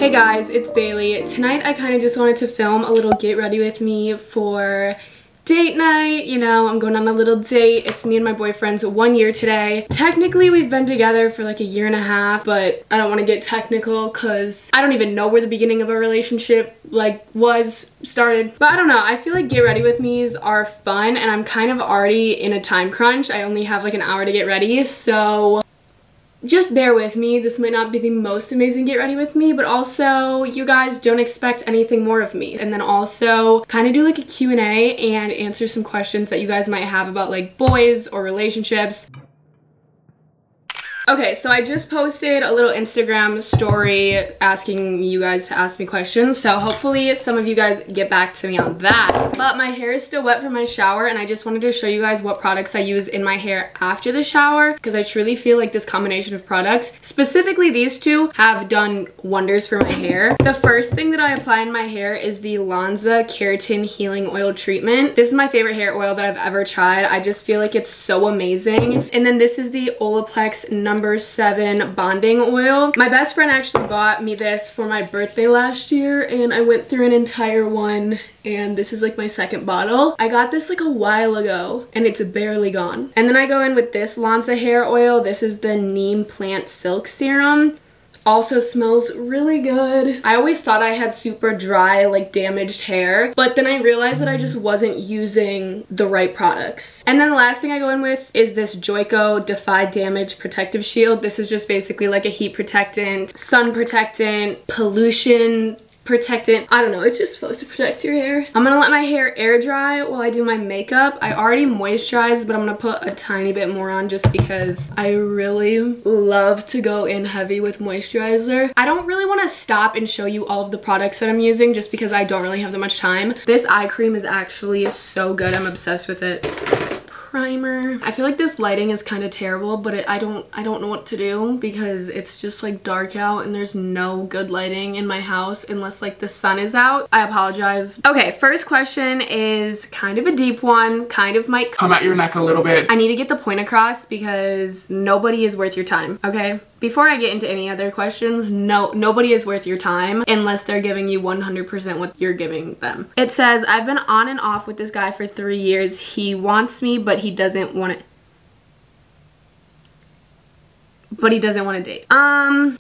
Hey guys, it's Bailey. Tonight I kind of just wanted to film a little get ready with me for date night. You know, I'm going on a little date. It's me and my boyfriend's 1 year today. Technically we've been together for like a year and a half, but I don't want to get technical because I don't even know where the beginning of a relationship was started. But I don't know, I feel like get ready with me's are fun and I'm kind of already in a time crunch. I only have like an hour to get ready, so just bear with me. This might not be the most amazing get ready with me, but also you guys don't expect anything more of me. And then also kind of do like a Q&A and answer some questions that you guys might have about like boys or relationships. Okay, so I just posted a little Instagram story asking you guys to ask me questions, so hopefully some of you guys get back to me on that. But my hair is still wet from my shower, and I just wanted to show you guys what products I use in my hair after the shower, because I truly feel like this combination of products, specifically these two, have done wonders for my hair. The first thing that I apply in my hair is the Keratin Healing Oil Treatment. This is my favorite hair oil that I've ever tried. I just feel like it's so amazing. And then this is the Olaplex No. 7 bonding oil. My best friend actually bought me this for my birthday last year and I went through an entire one, and this is like my second bottle. I got this like a while ago and it's barely gone. And then I go in with this Lanza hair oil. This is the Neem Plant Silk Serum. Also smells really good. I always thought I had super dry, like damaged hair, but then I realized that I just wasn't using the right products. And then the last thing I go in with is this Joyco Defy Damage Protective Shield. This is just basically like a heat protectant, sun protectant, pollution protectant. I don't know, it's just supposed to protect your hair. I'm gonna let my hair air dry while I do my makeup. I already moisturized, but I'm gonna put a tiny bit more on just because I really love to go in heavy with moisturizer. I don't really want to stop and show you all of the products that I'm using just because I don't really have that much time. This eye cream is actually so good. I'm obsessed with it. Primer. I feel like this lighting is kind of terrible, but I don't know what to do because it's just like dark out and there's no good lighting in my house unless like the sun is out. I apologize. Okay, first question is kind of a deep one, kind of might come at your neck a little bit. I need to get the point across because nobody is worth your time, okay? Before I get into any other questions, nobody is worth your time unless they're giving you 100% what you're giving them. It says, I've been on and off with this guy for 3 years. He wants me, but he doesn't want it. But he doesn't want to date.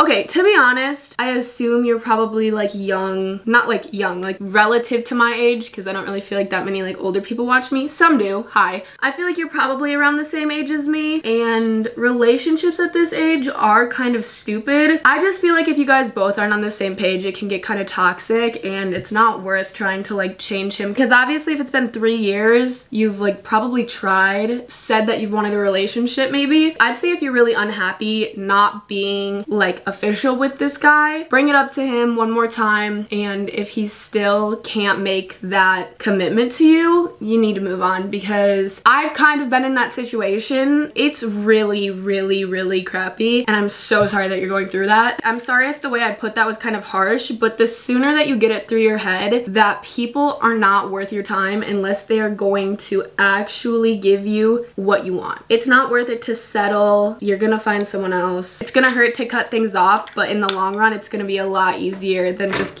Okay, to be honest, I assume you're probably like young, not like young, like relative to my age, because I don't really feel like that many like older people watch me. Some do. Hi. I feel like you're probably around the same age as me, and relationships at this age are kind of stupid. I just feel like if you guys both aren't on the same page, it can get kind of toxic, and it's not worth trying to like change him, because obviously if it's been 3 years, you've like probably tried, said that you've wanted a relationship maybe. I'd say if you're really unhappy not being like official with this guy, bring it up to him one more time, and if he still can't make that commitment to you, you need to move on, because I've kind of been in that situation. It's really crappy, and I'm so sorry that you're going through that. I'm sorry if the way I put that was kind of harsh, but the sooner that you get it through your head that people are not worth your time unless they are going to actually give you what you want. It's not worth it to settle. You're gonna find someone else. It's gonna hurt to cut things off, but in the long run it's gonna be a lot easier than just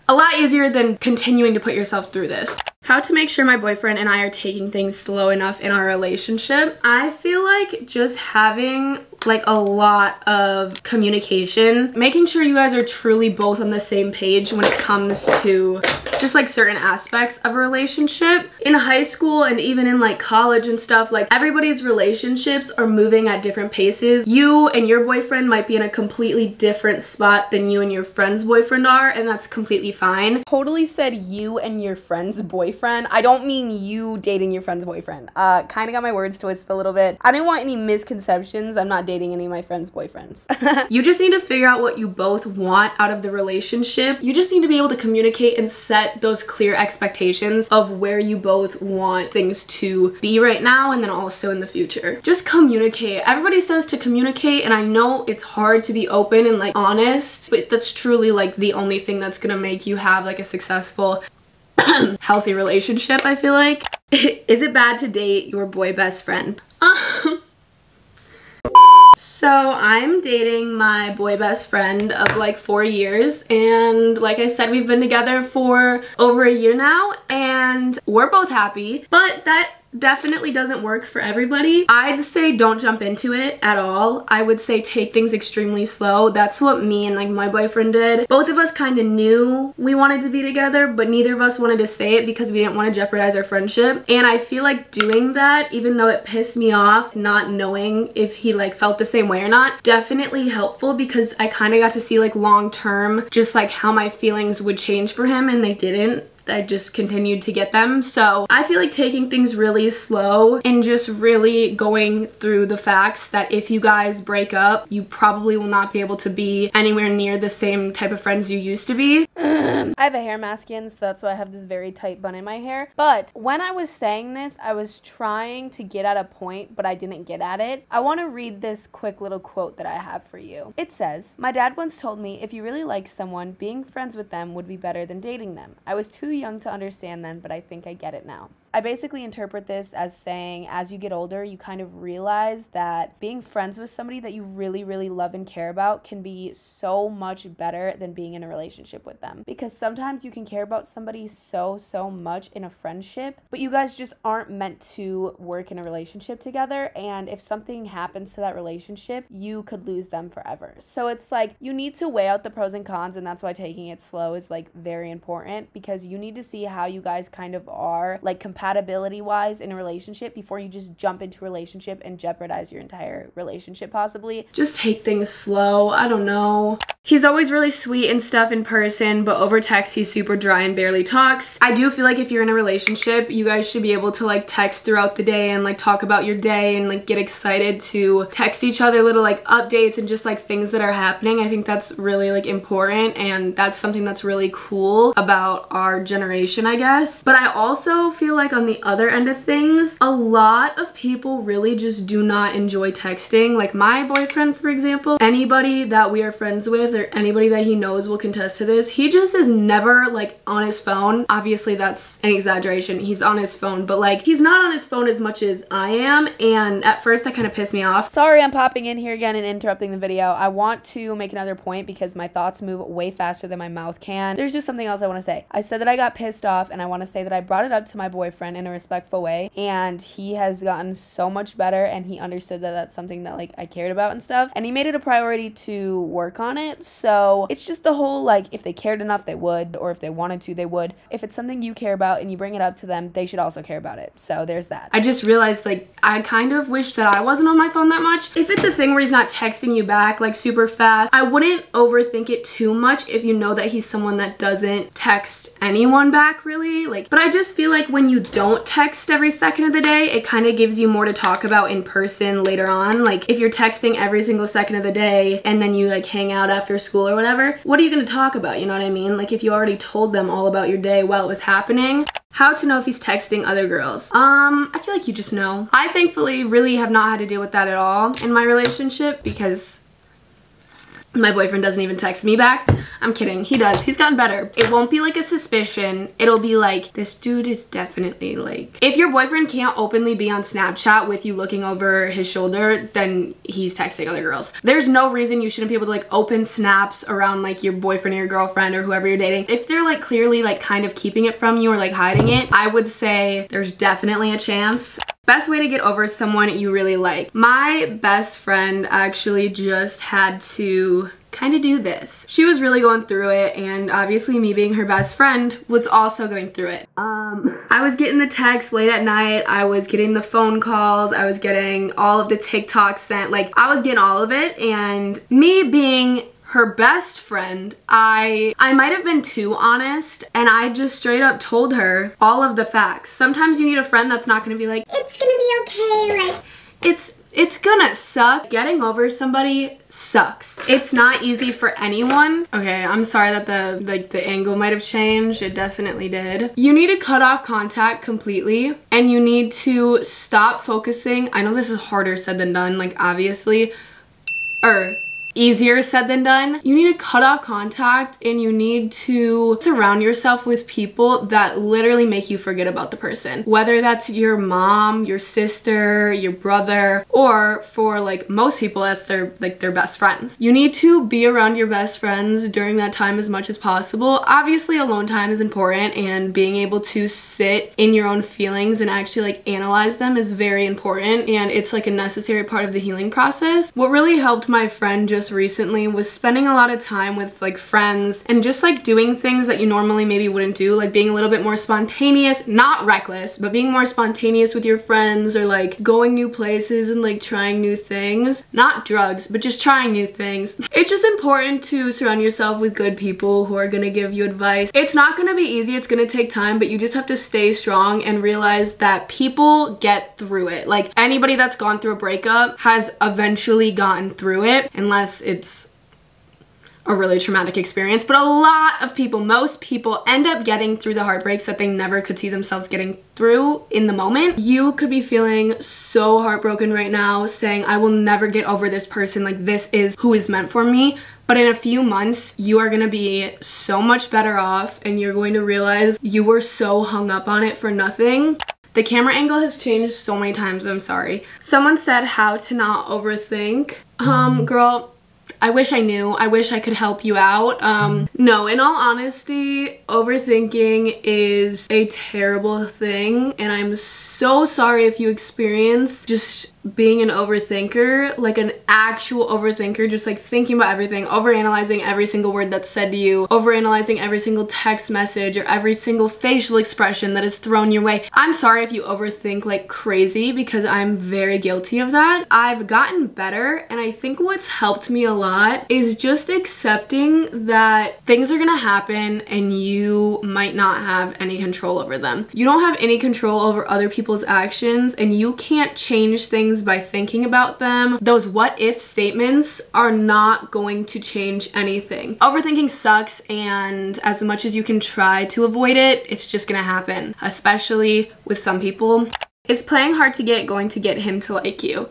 a lot easier than continuing to put yourself through this. How to make sure my boyfriend and I are taking things slow enough in our relationship. I feel like just having like a lot of communication, making sure you guys are truly both on the same page when it comes to just like certain aspects of a relationship. In high school and even in like college and stuff, like everybody's relationships are moving at different paces. You and your boyfriend might be in a completely different spot than you and your friend's boyfriend are, and that's completely fine. Totally said you and your friend's boyfriend. I don't mean you dating your friend's boyfriend. Kind of got my words twisted a little bit. I didn't want any misconceptions. I'm not dating any of my friends' boyfriends. You just need to figure out what you both want out of the relationship. You just need to be able to communicate and set those clear expectations of where you both want things to be right now and then also in the future. Just communicate. Everybody says to communicate, and I know it's hard to be open and like honest, but that's truly like the only thing that's gonna make you have like a successful healthy relationship, I feel like. Is it bad to date your boy best friend? So So I'm dating my boy best friend of like 4 years, and like I said, we've been together for over a year now, and we're both happy, but that definitely doesn't work for everybody. I'd say don't jump into it at all. I would say take things extremely slow. That's what me and like my boyfriend did. Both of us kind of knew we wanted to be together, but neither of us wanted to say it because we didn't want to jeopardize our friendship. And I feel like doing that, even though it pissed me off not knowing if he like felt the same way or not, definitely helpful because I kind of got to see like long term just like how my feelings would change for him, and they didn't. I just continued to get them. So I feel like taking things really slow and just really going through the facts that if you guys break up, you probably will not be able to be anywhere near the same type of friends you used to be. I have a hair mask in, so that's why I have this very tight bun in my hair. But when I was saying this, I was trying to get at a point, but I didn't get at it. I want to read this quick little quote that I have for you. It says, "My dad once told me if you really like someone, being friends with them would be better than dating them. I was too young to understand then, but I think I get it now." I basically interpret this as saying as you get older, you kind of realize that being friends with somebody that you really, really love and care about can be so much better than being in a relationship with them. Because sometimes you can care about somebody so much in a friendship, but you guys just aren't meant to work in a relationship together. And if something happens to that relationship, you could lose them forever. So it's like you need to weigh out the pros and cons, and that's why taking it slow is like very important, because you need to see how you guys kind of are like compatibility wise in a relationship before you just jump into a relationship and jeopardize your entire relationship possibly. Just take things slow. I don't know. He's always really sweet and stuff in person, but over text he's super dry and barely talks. I do feel like if you're in a relationship, you guys should be able to like text throughout the day and like talk about your day and like get excited to text each other little like updates and just like things that are happening. I think that's really like important, and that's something that's really cool about our generation, I guess. But I also feel like on the other end of things, a lot of people really just do not enjoy texting. Like my boyfriend, for example, anybody that we are friends with or anybody that he knows will contest to this, he just is never like on his phone. Obviously that's an exaggeration, he's on his phone, but like he's not on his phone as much as I am, and at first that kind of pissed me off. Sorry, I'm popping in here again and interrupting the video. I want to make another point because my thoughts move way faster than my mouth can. There's just something else I want to say. I said that I got pissed off, and I want to say that I brought it up to my boyfriend in a respectful way, and he has gotten so much better, and he understood that that's something that like I cared about and stuff, and he made it a priority to work on it. So it's just the whole like if they cared enough they would, or if they wanted to they would. If it's something you care about and you bring it up to them, they should also care about it. So there's that. I just realized like I kind of wish that I wasn't on my phone that much. If it's a thing where he's not texting you back like super fast, I wouldn't overthink it too much if you know that he's someone that doesn't text anyone back really. Like, but I just feel like when you don't text every second of the day, it kind of gives you more to talk about in person later on. Like if you're texting every single second of the day and then you like hang out after school or whatever, what are you going to talk about? You know what I mean? Like if you already told them all about your day while it was happening. How to know if he's texting other girls? I feel like you just know. I thankfully really have not had to deal with that at all in my relationship because my boyfriend doesn't even text me back. I'm kidding, he does. He's gotten better. It won't be like a suspicion. It'll be like, this dude is definitely like... If your boyfriend can't openly be on Snapchat with you looking over his shoulder, then he's texting other girls. There's no reason you shouldn't be able to like open snaps around like your boyfriend or your girlfriend or whoever you're dating. If they're like clearly like kind of keeping it from you or like hiding it, I would say there's definitely a chance. Best way to get over someone you really like. My best friend actually just had to kind of do this. She was really going through it, and obviously me being her best friend was also going through it. I was getting the texts late at night, I was getting the phone calls, I was getting all of the TikToks sent, like I was getting all of it, and me being her best friend, I might have been too honest, and I just straight up told her all of the facts. Sometimes you need a friend that's not gonna be like, it's gonna be okay, like, it's gonna suck. Getting over somebody sucks. It's not easy for anyone. Okay, I'm sorry that the angle might have changed. It definitely did. You need to cut off contact completely, and you need to stop focusing. I know this is harder said than done, like obviously, easier said than done. You need to cut off contact and you need to surround yourself with people that literally make you forget about the person. Whether that's your mom, your sister, your brother, or for like most people that's their best friends. You need to be around your best friends during that time as much as possible. Obviously alone time is important, and being able to sit in your own feelings and actually like analyze them is very important, and it's like a necessary part of the healing process. What really helped my friend just recently was spending a lot of time with like friends and just like doing things that you normally maybe wouldn't do, like being a little bit more spontaneous, not reckless, but being more spontaneous with your friends, or like going new places and like trying new things. Not drugs, but just trying new things. It's just important to surround yourself with good people who are gonna give you advice. It's not gonna be easy, it's gonna take time, but you just have to stay strong and realize that people get through it. Like anybody that's gone through a breakup has eventually gotten through it, unless it's a really traumatic experience. But a lot of people, most people, end up getting through the heartbreaks that they never could see themselves getting through in the moment. You could be feeling so heartbroken right now, saying, I will never get over this person, like this is who is meant for me. But in a few months, you are gonna be so much better off, and you're going to realize you were so hung up on it for nothing. The camera angle has changed so many times, I'm sorry. Someone said how to not overthink. Girl, I wish I knew. I wish I could help you out. No, in all honesty, overthinking is a terrible thing, and I'm so sorry if you experience just being an overthinker, like an actual overthinker, just like thinking about everything, overanalyzing every single word that's said to you, overanalyzing every single text message or every single facial expression that is thrown your way. I'm sorry if you overthink like crazy, because I'm very guilty of that. I've gotten better, and I think what's helped me a lot is just accepting that things are gonna happen and you might not have any control over them. You don't have any control over other people's actions, and you can't change things by thinking about them. Those what if statements are not going to change anything. Overthinking sucks, and as much as you can try to avoid it, it's just gonna happen, especially with some people. Is playing hard to get going to get him to like you?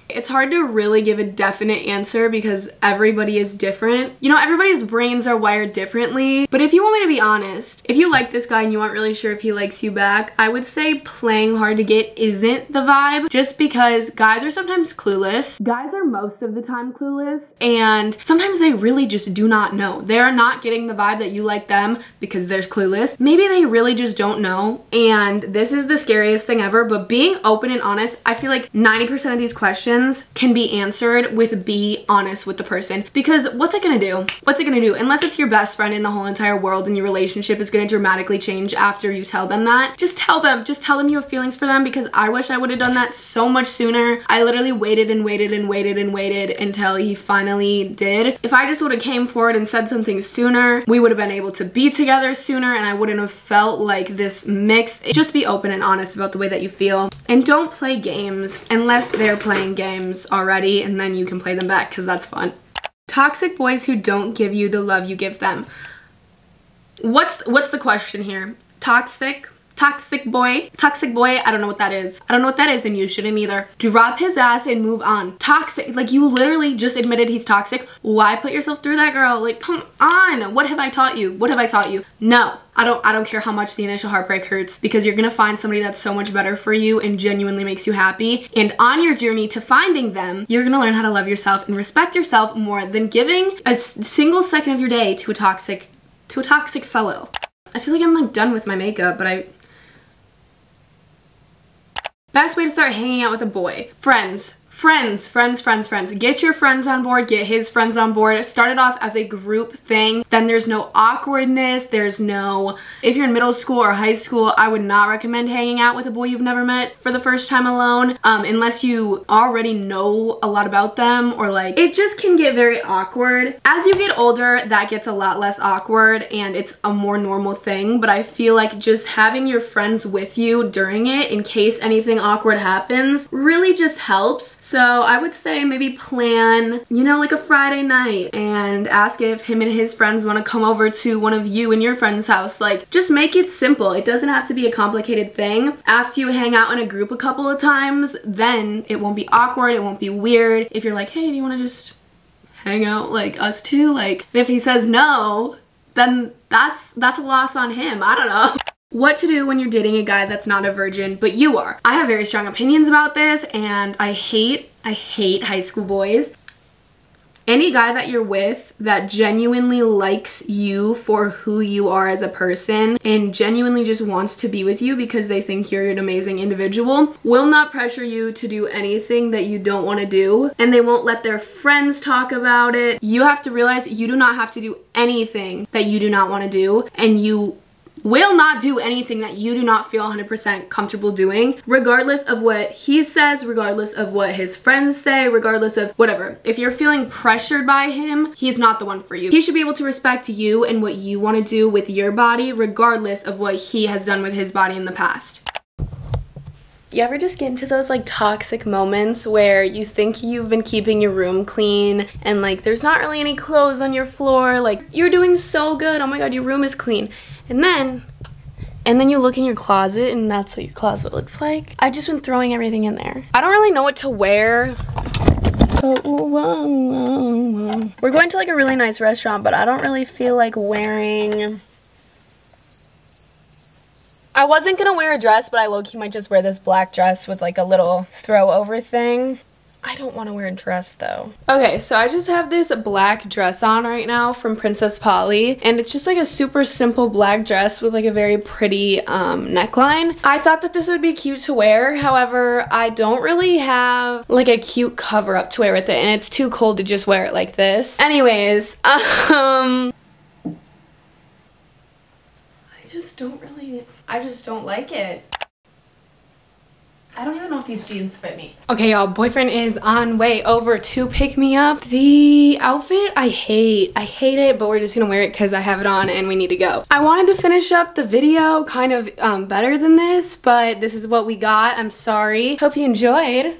It's hard to really give a definite answer because everybody is different. You know, everybody's brains are wired differently. But if you want me to be honest, if you like this guy and you aren't really sure if he likes you back, I would say playing hard to get isn't the vibe, just because guys are sometimes clueless. Guys are most of the time clueless, and sometimes they really just do not know. They're not getting the vibe that you like them because they're clueless. Maybe they really just don't know, and this is the scariest thing ever. But being open and honest, I feel like 90% of these questions can be answered with be honest with the person, because what's it gonna do? What's it gonna do? Unless it's your best friend in the whole entire world and your relationship is gonna dramatically change after you tell them that. Just tell them you have feelings for them, because I wish I would have done that so much sooner. I literally waited and waited and waited and waited until he finally did. If I just would have came forward and said something sooner, we would have been able to be together sooner, and I wouldn't have felt like this mix. Just be open and honest about the way that you feel, and don't play games unless they're playing games already, and then you can play them back because that's fun. Toxic boys who don't give you the love you give them. What's the question here? Toxic boy, I don't know what that is. I don't know what that is, and you shouldn't either. Drop his ass and move on. Toxic, like you literally just admitted he's toxic. Why put yourself through that, girl? Like, come on. What have I taught you? What have I taught you? No. I don't care how much the initial heartbreak hurts, because you're gonna find somebody that's so much better for you and genuinely makes you happy. And on your journey to finding them, you're gonna learn how to love yourself and respect yourself more than giving a single second of your day to a toxic fellow. I feel like I'm like done with my makeup, but best way to start hanging out with a boy. Friends. Get your friends on board, get his friends on board. Start it off as a group thing. Then there's no awkwardness. There's no, if you're in middle school or high school, I would not recommend hanging out with a boy you've never met for the first time alone, unless you already know a lot about them, or like, it just can get very awkward. As you get older, that gets a lot less awkward and it's a more normal thing, but I feel like just having your friends with you during it in case anything awkward happens really just helps. So I would say maybe plan, you know, like a Friday night and ask if him and his friends want to come over to one of you and your friend's house. Like, just make it simple. It doesn't have to be a complicated thing. After you hang out in a group a couple of times, then it won't be awkward, it won't be weird. If you're like, hey, do you want to just hang out like us two? Like, if he says no, then that's a loss on him. I don't know. What to do when you're dating a guy that's not a virgin, but you are. I have very strong opinions about this, and I hate high school boys. Any guy that you're with that genuinely likes you for who you are as a person and genuinely just wants to be with you because they think you're an amazing individual will not pressure you to do anything that you don't want to do, and they won't let their friends talk about it. You have to realize you do not have to do anything that you do not want to do, and you will not do anything that you do not feel 100% comfortable doing, regardless of what he says, regardless of what his friends say, regardless of whatever. If you're feeling pressured by him, he's not the one for you. He should be able to respect you and what you want to do with your body, regardless of what he has done with his body in the past. You ever just get into those like toxic moments where you think you've been keeping your room clean and like there's not really any clothes on your floor, like you're doing so good, oh my god, your room is clean, and then you look in your closet and that's what your closet looks like? I've just been throwing everything in there. I don't really know what to wear. We're going to like a really nice restaurant, but I don't really feel like wearing... I wasn't gonna wear a dress, but I low-key might just wear this black dress with like a little throw over thing. I don't want to wear a dress though. Okay, so I just have this black dress on right now from Princess Polly, and it's just like a super simple black dress with like a very pretty neckline. I thought that this would be cute to wear, however, I don't really have like a cute cover up to wear with it, and it's too cold to just wear it like this. Anyways, I just don't like it. I don't even know if these jeans fit me. Okay, y'all, boyfriend is on way over to pick me up. The outfit, I hate it, but we're just gonna wear it because I have it on and we need to go. I wanted to finish up the video kind of better than this, but this is what we got. I'm sorry. Hope you enjoyed.